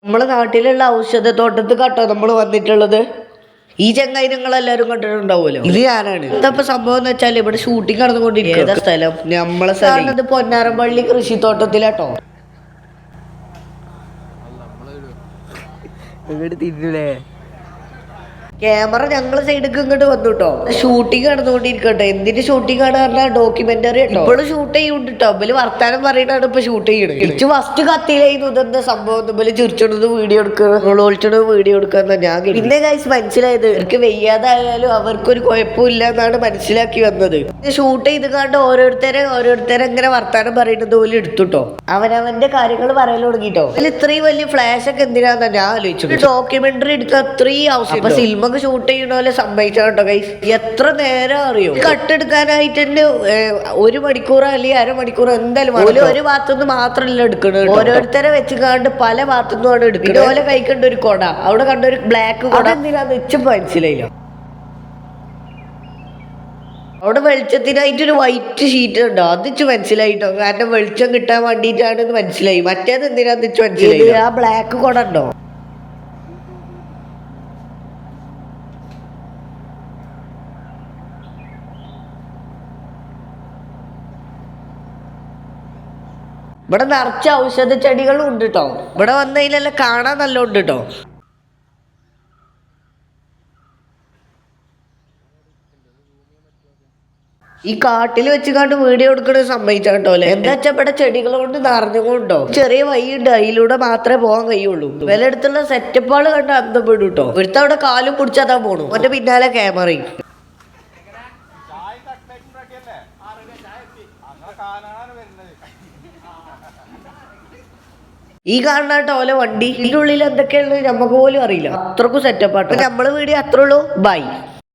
നമ്മളെ നാട്ടിലുള്ള ഔഷധത്തോട്ടത്ത് കേട്ടോ നമ്മൾ വന്നിട്ടുള്ളത്. ഈ ചങ്ങായി നിങ്ങളെല്ലാരും കണ്ടിട്ടുണ്ടാവുമല്ലോ. ഇത് ഞാനാണ്. ഇതപ്പോ സംഭവം എന്ന് വെച്ചാൽ ഇവിടെ ഷൂട്ടിംഗ് നടന്നുകൊണ്ടിരിക്കുന്ന സ്ഥലം നമ്മളെ സ്ഥലം പൊന്നാരംപള്ളി കൃഷിത്തോട്ടത്തിലാട്ടോ. തിരിഞ്ഞൂലേ ക്യാമറ ഞങ്ങളെ സൈഡിലേക്ക് ഇങ്ങോട്ട് വന്നു കേട്ടോ. ഷൂട്ടിംഗ് നടന്നുകൊണ്ടിരിക്കട്ടെ. എന്തിന്റെ ഷൂട്ടിംഗ് ആണ് പറഞ്ഞാൽ ഡോക്യുമെന്ററി കേട്ടോ. ഇപ്പോഴും ഷൂട്ട് ചെയ്യുന്നുണ്ട് കേട്ടോ. ഇവര് വർത്താനം പറയുന്നതാണ് ഇപ്പൊ ഷൂട്ട് ചെയ്യണത്. എനിക്ക് ഫസ്റ്റ് കത്തിയിലായിരുന്നു ഇതെന്താ സംഭവം. ഇവര് ചിരിച്ചോണ്ടത് വീഡിയോ എടുക്കുക, വീഡിയോ എടുക്കുക ഞാൻ. പിന്നെ ഗൈസ് മനസ്സിലായത് എനിക്ക് വെയ്യാതായാലും അവർക്കൊരു കുഴപ്പമില്ല എന്നാണ് മനസ്സിലാക്കി വന്നത്. ഷൂട്ട് ചെയ്ത് കണ്ട് ഓരോരുത്തരെ ഇങ്ങനെ വർത്താനം പറയുന്നത് പോലെ എടുത്തുട്ടോ. അവനവന്റെ കാര്യങ്ങൾ പറയാൻ തുടങ്ങിട്ടോ. അതിൽ ഇത്രയും വലിയ ഫ്ലാഷ് ഒക്കെ എന്തിനാന്നാ ഞാൻ ആലോചിച്ചു. ഡോക്യുമെന്ററി എടുക്കാൻ അത്രയും ആവശ്യം. സിനിമ ഷൂട്ട് ചെയ്യണ പോലെ സംഭവിച്ചോ ഗൈസ്. എത്ര നേരം അറിയോ കട്ടെടുക്കാനായിട്ട് തന്നെ 1 മണിക്കൂർ അല്ലെങ്കിൽ അരമണിക്കൂർ എന്തായാലും ഒരു ഭാഗത്തുനിന്ന് മാത്രമല്ല എടുക്കുന്നത്. ഓരോരുത്തരെ വെച്ച് കണ്ട് പല ഭാഗത്തുനിന്നുമാണ് എടുക്കുന്നത്. ഇതുപോലെ കൈക്കണ്ട ഒരു കൊട, അവിടെ കണ്ട ഒരു ബ്ലാക്ക് കൊട എന്തിനാന്ന് വെച്ചും മനസ്സിലായില്ല. അവിടെ വെളിച്ചത്തിനായിട്ടൊരു വൈറ്റ് ഷീറ്റ് ഉണ്ടോ, അത് മനസ്സിലായിട്ടോ. കാരണം വെളിച്ചം കിട്ടാൻ വേണ്ടിയിട്ടാണെന്ന് മനസ്സിലായി. മറ്റേത് എന്തിനാന്ന് വെച്ച് മനസ്സിലായി. ആ ബ്ലാക്ക് കൊട ഉണ്ടോ. ഇവിടെ നിറച്ച ഔഷധ ചെടികളും ഉണ്ട് കേട്ടോ. ഇവിടെ വന്നതിലെല്ലാം കാണാൻ നല്ല ഉണ്ട് കേട്ടോ. ഈ കാട്ടിൽ വെച്ച് കണ്ട് വീഡിയോ എടുക്കണ സമ്മതിച്ചാട്ടോ അല്ലെ. എന്താ വെച്ചാൽ ഇവിടെ ചെടികൾ കൊണ്ട് നിറഞ്ഞുകൊണ്ടോ ചെറിയ വഴിയുണ്ട്, അതിലൂടെ മാത്രമേ പോകാൻ കഴിയുള്ളൂ. വില എടുത്തുള്ള സെറ്റപ്പുകൾ കണ്ട് അന്തപ്പെടും കേട്ടോ. ഇവിടുത്തെ അവിടെ കാലും പിടിച്ചാതാ പോണു. അവന്റെ പിന്നാലെ ക്യാമറയും. ഈ കാണാട്ടോ ഓലെ വണ്ടി. ഇതിൻ്റെ ഉള്ളിൽ എന്തൊക്കെയുള്ളത് നമുക്ക് പോലും അറിയില്ല. അത്രക്കും സെറ്റപ്പാട്ടോ. നമ്മള് വീഡിയോ അത്രേ ഉള്ളൂ. ബൈ.